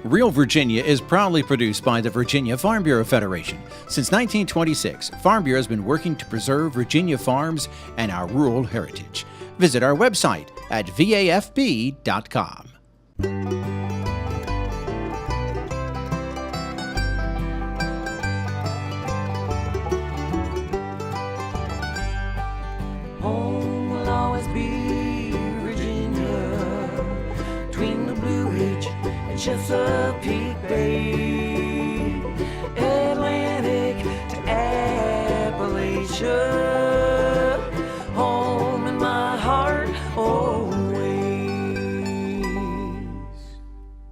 Real Virginia is proudly produced by the Virginia Farm Bureau Federation. Since 1926, Farm Bureau has been working to preserve Virginia farms and our rural heritage. Visit our website at vafb.com. Home will always be Virginia, between the Blue Ridge and Chesapeake Bay, Atlantic to Appalachia, home in my heart always.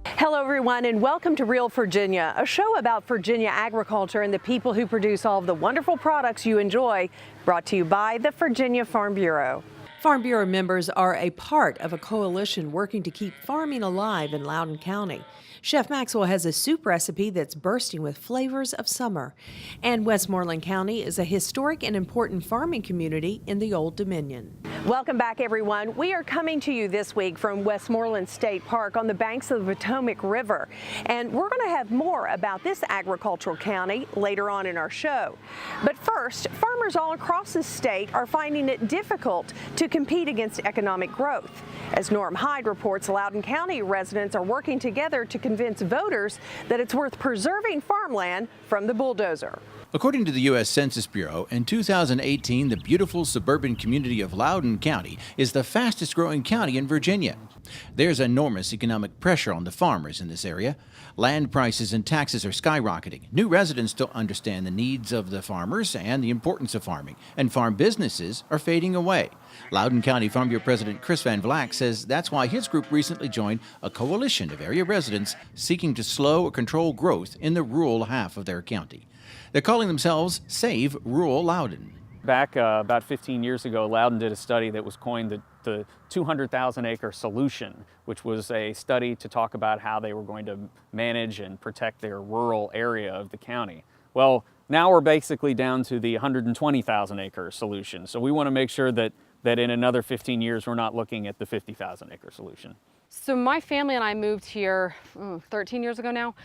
Hello everyone and welcome to Real Virginia, a show about Virginia agriculture and the people who produce all of the wonderful products you enjoy, brought to you by the Virginia Farm Bureau. Farm Bureau members are a part of a coalition working to keep farming alive in Loudoun County. Chef Maxwell has a soup recipe that's bursting with flavors of summer. And Westmoreland County is a historic and important farming community in the Old Dominion. Welcome back everyone. We are coming to you this week from Westmoreland State Park on the banks of the Potomac River. And we're going to have more about this agricultural county later on in our show. But first, farmers all across the state are finding it difficult to compete against economic growth. As Norm Hyde reports, Loudoun County residents are working together to convince voters that it's worth preserving farmland from the bulldozer. According to the U.S. Census Bureau, in 2018, the beautiful suburban community of Loudoun County is the fastest growing county in Virginia. There's enormous economic pressure on the farmers in this area. Land prices and taxes are skyrocketing. New residents don't understand the needs of the farmers and the importance of farming, and farm businesses are fading away. Loudoun County Farm Bureau President Chris Van Vleck says that's why his group recently joined a coalition of area residents seeking to slow or control growth in the rural half of their county. They're calling themselves Save Rural Loudoun. Back about 15 years ago, Loudoun did a study that was coined the 200,000 acre solution, which was a study to talk about how they were going to manage and protect their rural area of the county. Well, now we're basically down to the 120,000 acre solution. So we want to make sure that in another 15 years, we're not looking at the 50,000 acre solution. So my family and I moved here 13 years ago now.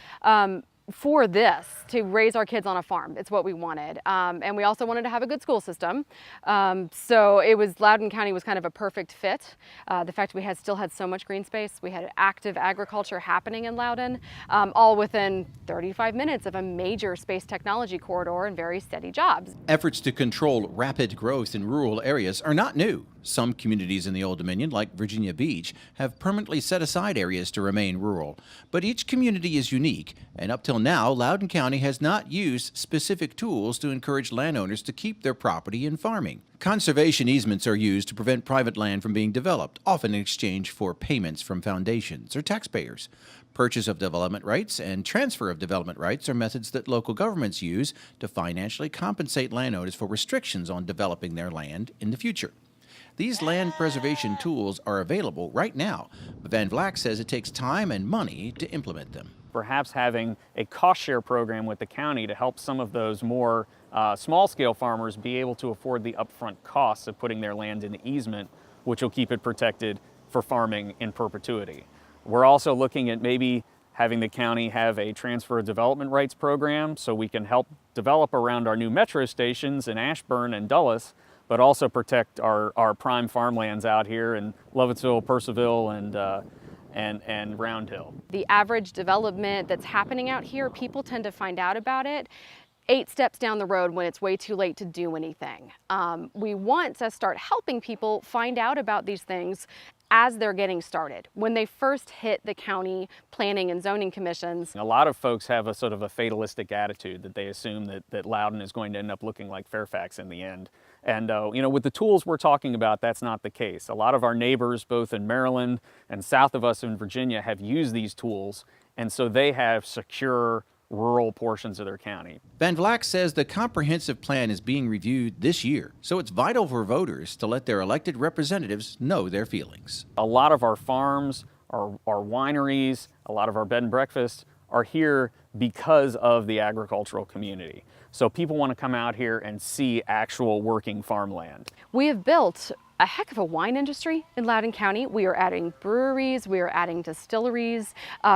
For this, to raise our kids on a farm. It's what we wanted. And we also wanted to have a good school system. So Loudoun County was kind of a perfect fit. The fact we still had so much green space. We had active agriculture happening in Loudoun, all within 35 minutes of a major space technology corridor and very steady jobs. Efforts to control rapid growth in rural areas are not new. Some communities in the Old Dominion, like Virginia Beach, have permanently set aside areas to remain rural. But each community is unique, and up till now, Loudoun County has not used specific tools to encourage landowners to keep their property in farming. Conservation easements are used to prevent private land from being developed, often in exchange for payments from foundations or taxpayers. Purchase of development rights and transfer of development rights are methods that local governments use to financially compensate landowners for restrictions on developing their land in the future. These land preservation tools are available right now, but Van Vleck says it takes time and money to implement them. Perhaps having a cost share program with the county to help some of those more small-scale farmers be able to afford the upfront costs of putting their land in the easement, which will keep it protected for farming in perpetuity. We're also looking at maybe having the county have a transfer of development rights program so we can help develop around our new metro stations in Ashburn and Dulles, but also protect our prime farmlands out here in Lovettsville, Purcellville, and Round Hill. The average development that's happening out here, people tend to find out about it 8 steps down the road when it's way too late to do anything. We want to start helping people find out about these things as they're getting started, when they first hit the county planning and zoning commissions. A lot of folks have a sort of a fatalistic attitude that they assume that Loudoun is going to end up looking like Fairfax in the end. And with the tools we're talking about, that's not the case. A lot of our neighbors, both in Maryland and south of us in Virginia, have used these tools, and so they have secure rural portions of their county. Van Vleck says the comprehensive plan is being reviewed this year, so it's vital for voters to let their elected representatives know their feelings. A lot of our farms, our wineries, a lot of our bed and breakfasts are here because of the agricultural community. So people want to come out here and see actual working farmland. We have built a heck of a wine industry in Loudoun County. We are adding breweries, we are adding distilleries,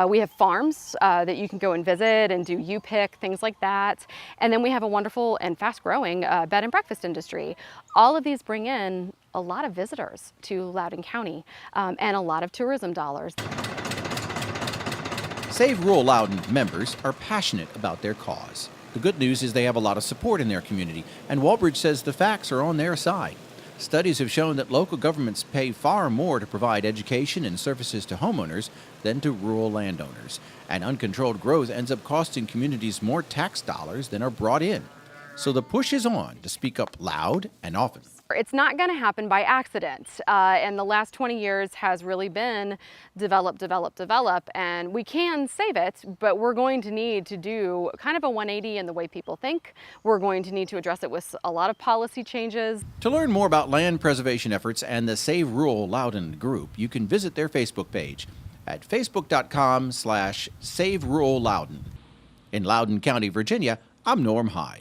we have farms that you can go and visit and do U-pick, things like that. And then we have a wonderful and fast-growing bed and breakfast industry. All of these bring in a lot of visitors to Loudoun County and a lot of tourism dollars. Save Rural Loudoun members are passionate about their cause. The good news is they have a lot of support in their community, and Walbridge says the facts are on their side. Studies have shown that local governments pay far more to provide education and services to homeowners than to rural landowners, and uncontrolled growth ends up costing communities more tax dollars than are brought in. So the push is on to speak up loud and often. It's not going to happen by accident, and the last 20 years has really been develop, develop, develop, and we can save it, but we're going to need to do kind of a 180 in the way people think. We're going to need to address it with a lot of policy changes. To learn more about land preservation efforts and the Save Rural Loudoun group, you can visit their Facebook page at facebook.com/Save Rural Loudoun. In Loudoun County, Virginia, I'm Norm Hyde.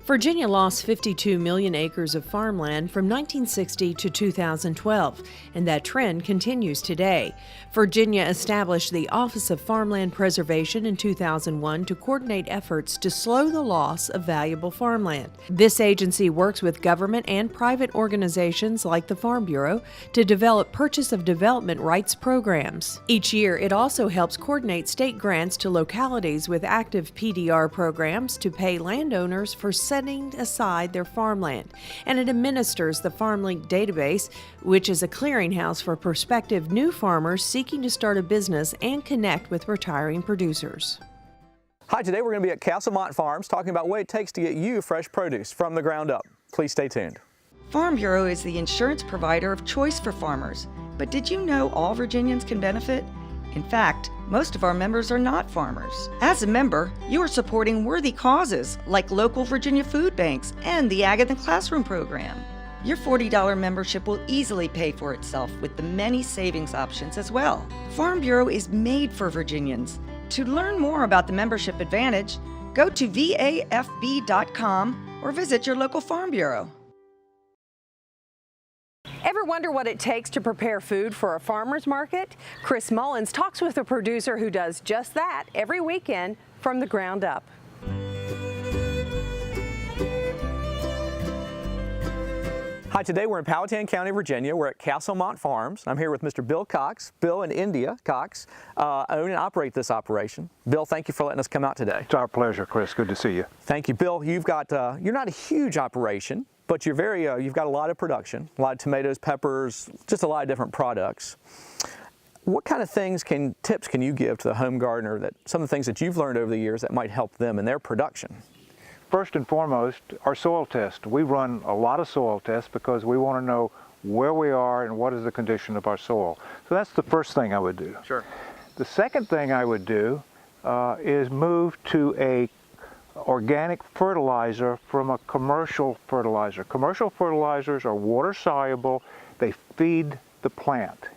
Virginia lost 52 million acres of farmland from 1960 to 2012, and that trend continues today. Virginia established the Office of Farmland Preservation in 2001 to coordinate efforts to slow the loss of valuable farmland. This agency works with government and private organizations like the Farm Bureau to develop purchase of development rights programs. Each year, it also helps coordinate state grants to localities with active PDR programs to pay landowners for setting aside their farmland, and it administers the FarmLink database, which is a clearinghouse for prospective new farmers seeking to start a business and connect with retiring producers. Hi, today we're going to be at Castlemont Farms talking about what it takes to get you fresh produce from the ground up. Please stay tuned. Farm Bureau is the insurance provider of choice for farmers, but did you know all Virginians can benefit? In fact, most of our members are not farmers. As a member, you are supporting worthy causes like local Virginia food banks and the Ag in the Classroom program. Your $40 membership will easily pay for itself with the many savings options as well. Farm Bureau is made for Virginians. To learn more about the membership advantage, go to vafb.com or visit your local Farm Bureau. Ever wonder what it takes to prepare food for a farmer's market? Chris Mullins talks with a producer who does just that every weekend from the ground up. Hi, today we're in Powhatan County, Virginia. We're at Castlemont Farms. I'm here with Mr. Bill Cox. Bill and India Cox own and operate this operation. Bill, thank you for letting us come out today. It's our pleasure, Chris. Good to see you. Thank you, Bill. You've got you're not a huge operation, but you're very you've got a lot of production, a lot of tomatoes, peppers, just a lot of different products. What kind of tips can you give to the home gardener, that some of the things that you've learned over the years that might help them in their production? First and foremost, our soil test. We run a lot of soil tests because we want to know where we are and what is the condition of our soil. So that's the first thing I would do. Sure. The second thing I would do is move to a organic fertilizer from a commercial fertilizer. Commercial fertilizers are water soluble. They feed the plant.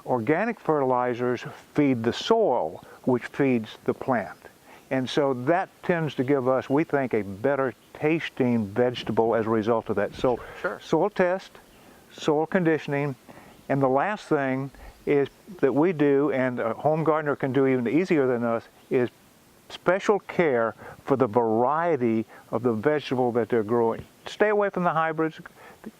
Organic fertilizers feed the soil, which feeds the plant. And so that tends to give us, we think, a better tasting vegetable as a result of that. So Sure. Soil test, soil conditioning, and the last thing is that we do, and a home gardener can do even easier than us, is special care for the variety of the vegetable that they're growing. Stay away from the hybrids.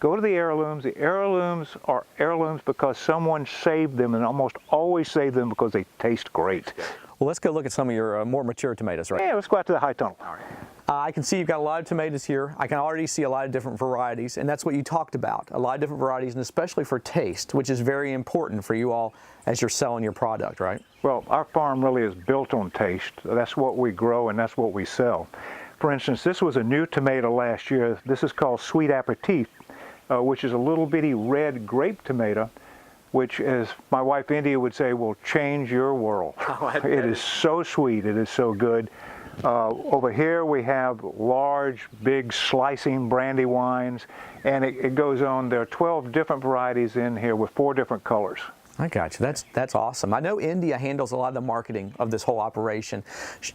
Go to the heirlooms. The heirlooms are heirlooms because someone saved them, and almost always save them because they taste great. Well, let's go look at some of your more mature tomatoes, right? Yeah, let's go out to the high tunnel. All right. I can see you've got a lot of tomatoes here. I can already see a lot of different varieties, and that's what you talked about, a lot of different varieties, and especially for taste, which is very important for you all as you're selling your product, right? Well, our farm really is built on taste. That's what we grow and that's what we sell. For instance, this was a new tomato last year. This is called Sweet Aperitif, which is a little bitty red grape tomato, which, as my wife India would say, will change your world. It is so sweet, it is so good. Over here we have large, big slicing brandy wines, and it goes on. There are 12 different varieties in here with 4 different colors. I got you. That's awesome. I know India handles a lot of the marketing of this whole operation,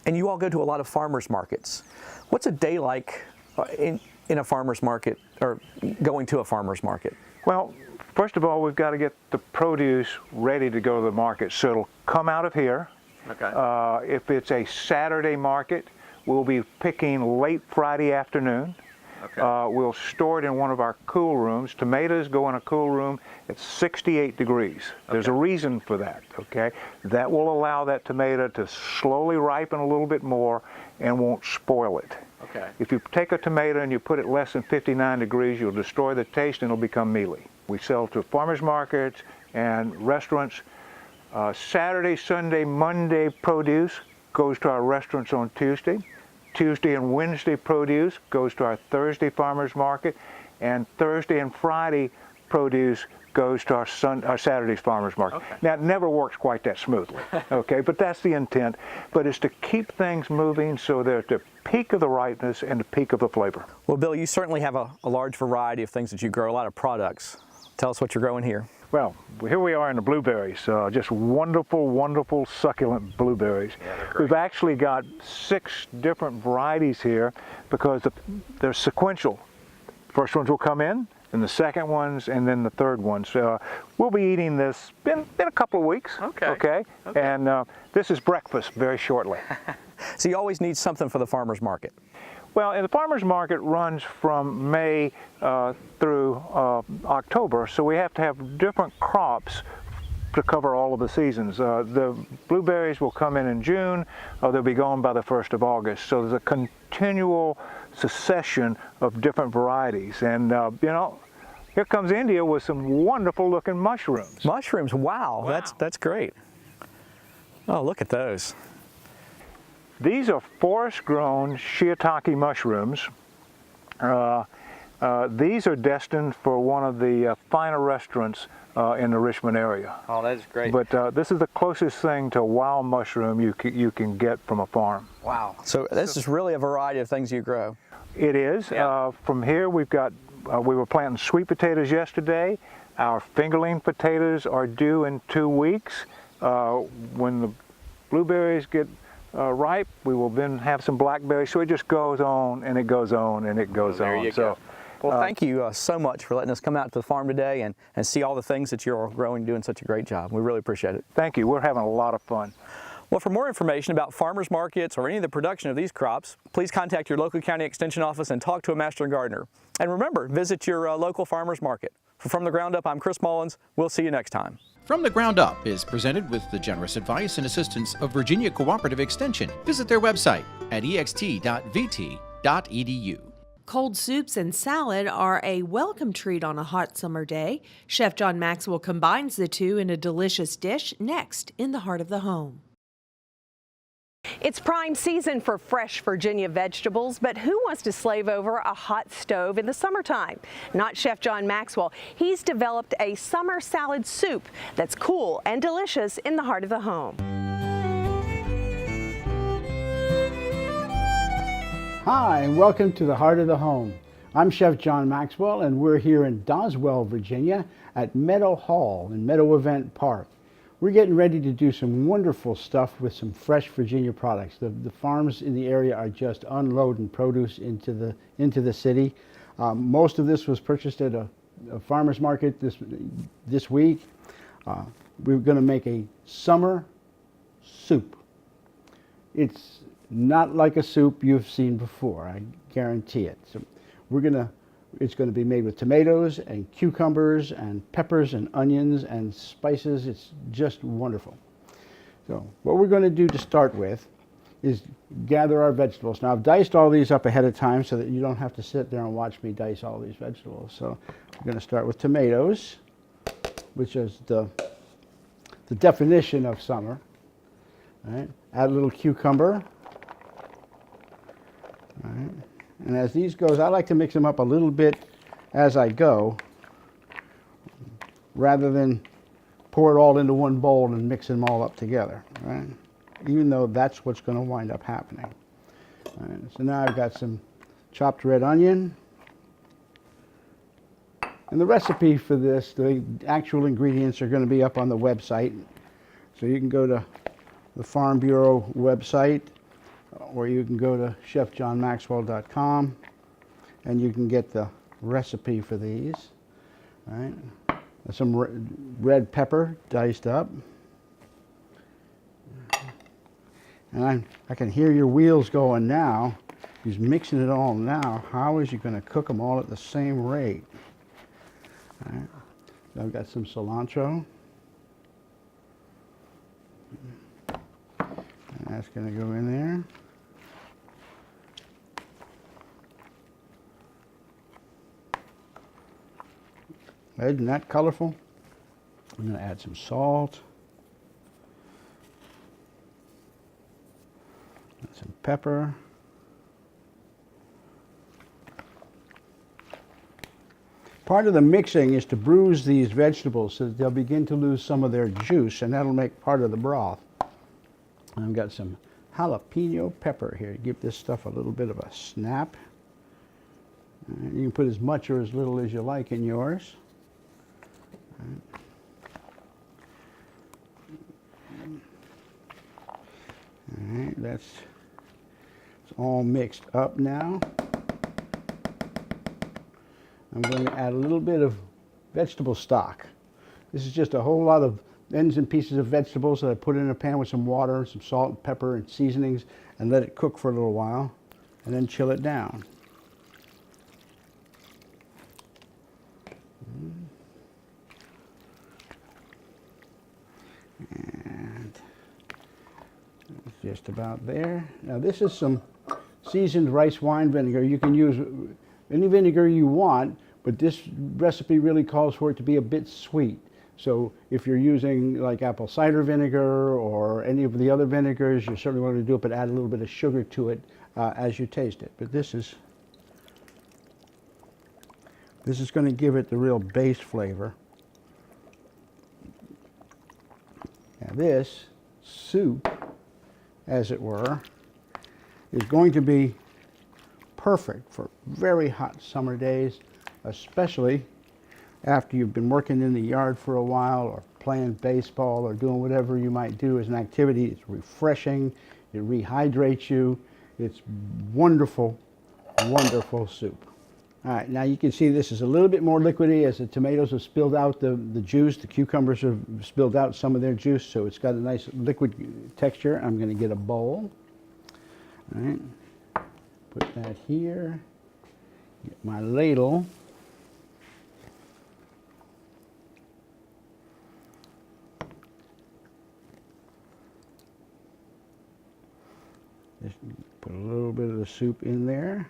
and you all go to a lot of farmers markets. What's a day like in a farmer's market or going to a farmer's market? Well, first of all, we've got to get the produce ready to go to the market. So it'll come out of here. Okay. If it's a Saturday market, we'll be picking late Friday afternoon. Okay. We'll store it in one of our cool rooms. Tomatoes go in a cool room at 68 degrees. There's a reason for that, okay? That will allow that tomato to slowly ripen a little bit more and won't spoil it. Okay. If you take a tomato and you put it less than 59 degrees, you'll destroy the taste and it'll become mealy. We sell to farmers markets and restaurants. Saturday, Sunday, Monday produce goes to our restaurants on Tuesday. Tuesday and Wednesday produce goes to our Thursday farmers market, and Thursday and Friday produce goes to our Saturday's farmers market. Okay. Now, it never works quite that smoothly, okay, but that's the intent. But it's to keep things moving so they're at the peak of the ripeness and the peak of the flavor. Well, Bill, you certainly have a large variety of things that you grow, a lot of products. Tell us what you're growing here. Well, here we are in the blueberries, just wonderful, wonderful, succulent blueberries. Yeah, we've actually got 6 different varieties here because they're sequential. First ones will come in, and the second ones, and then the third ones. We'll be eating this in a couple of weeks. Okay. And this is breakfast very shortly. So you always need something for the farmer's market. Well, and the farmer's market runs from May through October, so we have to have different crops to cover all of the seasons. The blueberries will come in June, they'll be gone by the 1st of August. So there's a continual succession of different varieties. And, you know, here comes India with some wonderful looking mushrooms. Mushrooms, wow. That's great. Oh, look at those. These are forest-grown shiitake mushrooms. These are destined for one of the finer restaurants in the Richmond area. Oh, that is great. But this is the closest thing to a wild mushroom you can get from a farm. Wow. So this is really a variety of things you grow. It is. Yeah. From here we've got, we were planting sweet potatoes yesterday. Our fingerling potatoes are due in 2 weeks. When the blueberries get ripe, we will then have some blackberries. So it just goes on and it goes on and it goes on. There you go. Well, thank you so much for letting us come out to the farm today and see all the things that you're growing, doing such a great job. We really appreciate it. Thank you. We're having a lot of fun. Well, for more information about farmers markets or any of the production of these crops, please contact your local county extension office and talk to a master gardener. And remember, visit your local farmers market. From the Ground Up, I'm Chris Mullins. We'll see you next time. From the Ground Up is presented with the generous advice and assistance of Virginia Cooperative Extension. Visit their website at ext.vt.edu. Cold soups and salad are a welcome treat on a hot summer day. Chef John Maxwell combines the two in a delicious dish next in the heart of the home. It's prime season for fresh Virginia vegetables, but who wants to slave over a hot stove in the summertime? Not Chef John Maxwell. He's developed a summer salad soup that's cool and delicious in the heart of the home. Hi, and welcome to the Heart of the Home. I'm Chef John Maxwell, and we're here in Doswell, Virginia at Meadow Hall in Meadow Event Park. We're getting ready to do some wonderful stuff with some fresh Virginia products. The farms in the area are just unloading produce into the city. Most of this was purchased at a farmer's market this week. We're going to make a summer soup. It's not like a soup you've seen before, I guarantee it. So it's going to be made with tomatoes and cucumbers and peppers and onions and spices. It's just wonderful. So what we're going to do to start with is gather our vegetables. Now I've diced all these up ahead of time so that you don't have to sit there and watch me dice all these vegetables. So we're going to start with tomatoes, which is the definition of summer. All right. Add a little cucumber. All right. And as these goes, I like to mix them up a little bit as I go, rather than pour it all into one bowl and mix them all up together, right? Even though that's what's going to wind up happening. All right. So now I've got some chopped red onion. And the recipe for this, the actual ingredients are going to be up on the website. So you can go to the Farm Bureau website, or you can go to chefjohnmaxwell.com and you can get the recipe for these. All right. Some red pepper diced up. And I can hear your wheels going now. He's mixing it all now. How is he going to cook them all at the same rate? All right. So I've got some cilantro. And that's going to go in there. Isn't that colorful? I'm going to add some salt. And some pepper. Part of the mixing is to bruise these vegetables so that they'll begin to lose some of their juice, and that'll make part of the broth. I've got some jalapeno pepper here to give this stuff a little bit of a snap. You can put as much or as little as you like in yours. All right, it's all mixed up now. I'm going to add a little bit of vegetable stock. This is just a whole lot of ends and pieces of vegetables that I put in a pan with some water, some salt and pepper and seasonings, and let it cook for a little while, and then chill it down. And it's just about there. Now this is some seasoned rice wine vinegar. You can use any vinegar you want, but this recipe really calls for it to be a bit sweet. So if you're using like apple cider vinegar or any of the other vinegars, you certainly want to do it, but add a little bit of sugar to it as you taste it. But this is going to give it the real base flavor. Now this soup, as it were, is going to be perfect for very hot summer days, especially after you've been working in the yard for a while or playing baseball or doing whatever you might do as an activity. It's refreshing, it rehydrates you. It's wonderful, wonderful soup. All right, now you can see this is a little bit more liquidy as the tomatoes have spilled out the juice. The cucumbers have spilled out some of their juice, so it's got a nice liquid texture. I'm going to get a bowl. All right, put that here. Get my ladle. Just put a little bit of the soup in there.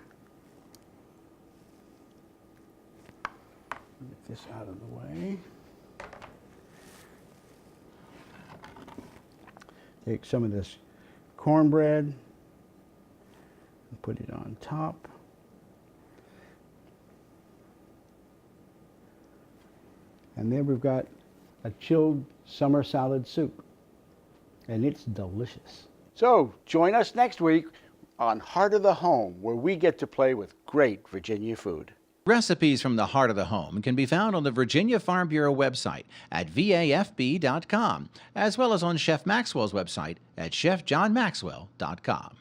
Get this out of the way. Take some of this cornbread and put it on top. And then we've got a chilled summer salad soup. And it's delicious. So join us next week on Heart of the Home, where we get to play with great Virginia food. Recipes from the Heart of the Home can be found on the Virginia Farm Bureau website at vafb.com, as well as on Chef Maxwell's website at chefjohnmaxwell.com.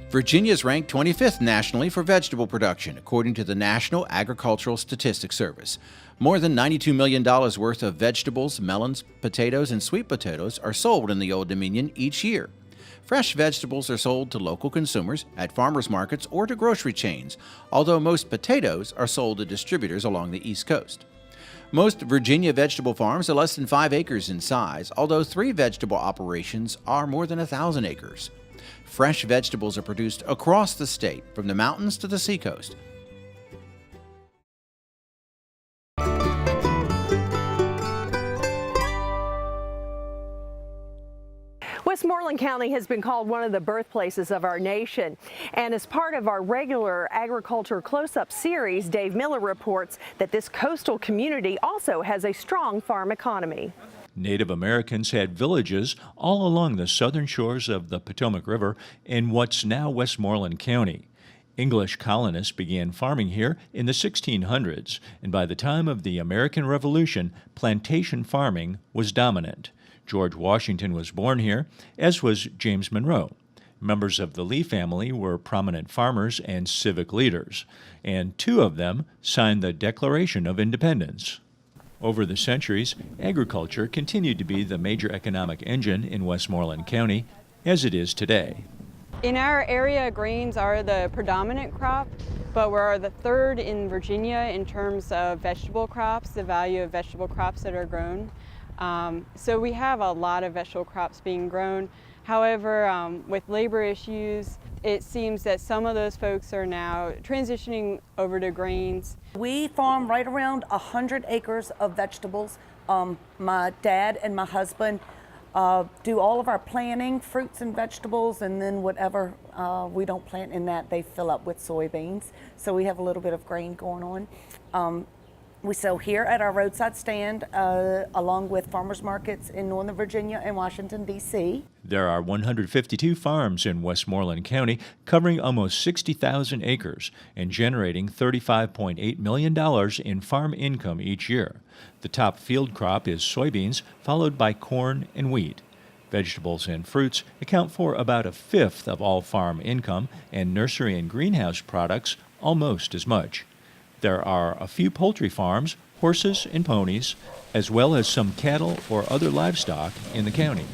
Virginia is ranked 25th nationally for vegetable production, according to the National Agricultural Statistics Service. More than $92 million worth of vegetables, melons, potatoes, and sweet potatoes are sold in the Old Dominion each year. Fresh vegetables are sold to local consumers at farmers markets or to grocery chains, although most potatoes are sold to distributors along the East Coast. Most Virginia vegetable farms are less than 5 acres in size, although 3 vegetable operations are more than 1,000 acres. Fresh vegetables are produced across the state, from the mountains to the seacoast. Westmoreland County has been called one of the birthplaces of our nation. And as part of our regular Agriculture Close-Up series, Dave Miller reports that this coastal community also has a strong farm economy. Native Americans had villages all along the southern shores of the Potomac River in what's now Westmoreland County. English colonists began farming here in the 1600s, and by the time of the American Revolution, plantation farming was dominant. George Washington was born here, as was James Monroe. Members of the Lee family were prominent farmers and civic leaders, and 2 of them signed the Declaration of Independence. Over the centuries, agriculture continued to be the major economic engine in Westmoreland County, as it is today. In our area, grains are the predominant crop, but we're the 3rd in Virginia in terms of vegetable crops, the value of vegetable crops that are grown. So we have a lot of vegetable crops being grown. However, with labor issues, it seems that some of those folks are now transitioning over to grains. We farm right around 100 acres of vegetables. My dad and my husband do all of our planting, fruits and vegetables, and then whatever we don't plant in that, they fill up with soybeans. So we have a little bit of grain going on. We sell here at our roadside stand, along with farmers markets in Northern Virginia and Washington, D.C. There are 152 farms in Westmoreland County, covering almost 60,000 acres and generating $35.8 million in farm income each year. The top field crop is soybeans, followed by corn and wheat. Vegetables and fruits account for about 1/5 of all farm income, and nursery and greenhouse products almost as much. There are a few poultry farms, horses and ponies, as well as some cattle or other livestock in the county.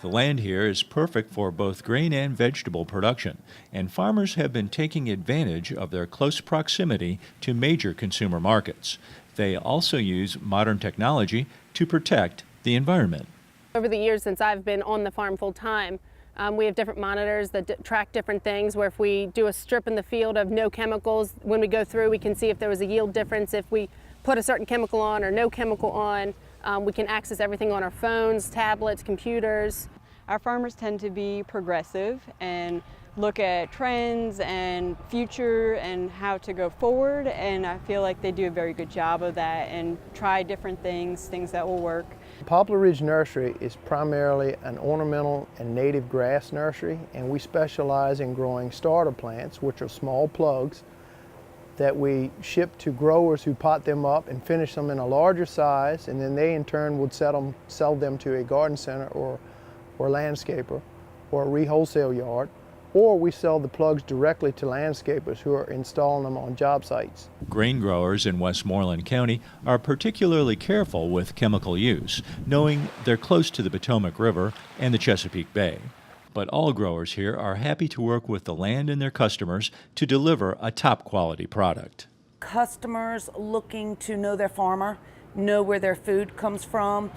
The land here is perfect for both grain and vegetable production, and farmers have been taking advantage of their close proximity to major consumer markets. They also use modern technology to protect the environment. Over the years since I've been on the farm full time, we have different monitors that track different things, where if we do a strip in the field of no chemicals, when we go through we can see if there was a yield difference. If we put a certain chemical on or no chemical on, we can access everything on our phones, tablets, computers. Our farmers tend to be progressive and look at trends and future and how to go forward, and I feel like they do a very good job of that and try different things that will work. Poplar Ridge Nursery is primarily an ornamental and native grass nursery, and we specialize in growing starter plants, which are small plugs that we ship to growers who pot them up and finish them in a larger size, and then they in turn would sell them to a garden center or landscaper or a re-wholesale yard, or we sell the plugs directly to landscapers who are installing them on job sites. Grain growers in Westmoreland County are particularly careful with chemical use, knowing they're close to the Potomac River and the Chesapeake Bay. But all growers here are happy to work with the land and their customers to deliver a top quality product. Customers looking to know their farmer, know where their food comes from,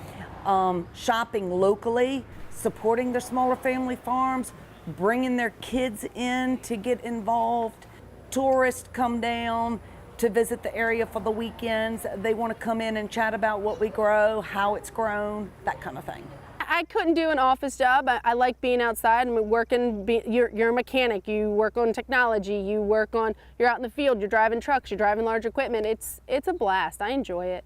shopping locally, supporting their smaller family farms, bringing their kids in to get involved. Tourists come down to visit the area for the weekends. They want to come in and chat about what we grow, how it's grown, that kind of thing. I couldn't do an office job. I like being outside and working. You're a mechanic, you work on technology, you're out in the field, you're driving trucks, you're driving large equipment. It's a blast. I enjoy it.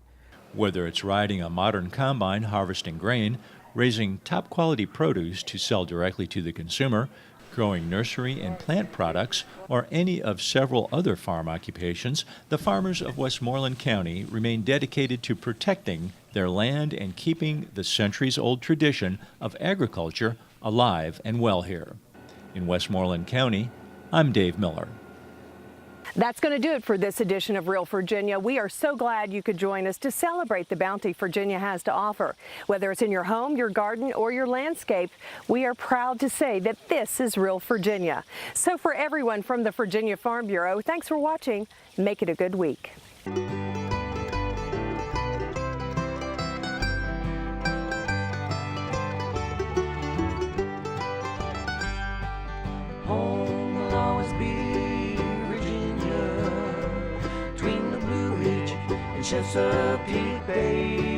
Whether it's riding a modern combine harvesting grain, raising top quality produce to sell directly to the consumer, growing nursery and plant products, or any of several other farm occupations, the farmers of Westmoreland County remain dedicated to protecting their land and keeping the centuries-old tradition of agriculture alive and well here. In Westmoreland County, I'm Dave Miller. That's going to do it for this edition of Real Virginia. We are so glad you could join us to celebrate the bounty Virginia has to offer. Whether it's in your home, your garden, or your landscape, we are proud to say that this is Real Virginia. So for everyone from the Virginia Farm Bureau, thanks for watching. Make it a good week. Home will always be Chesapeake Bay.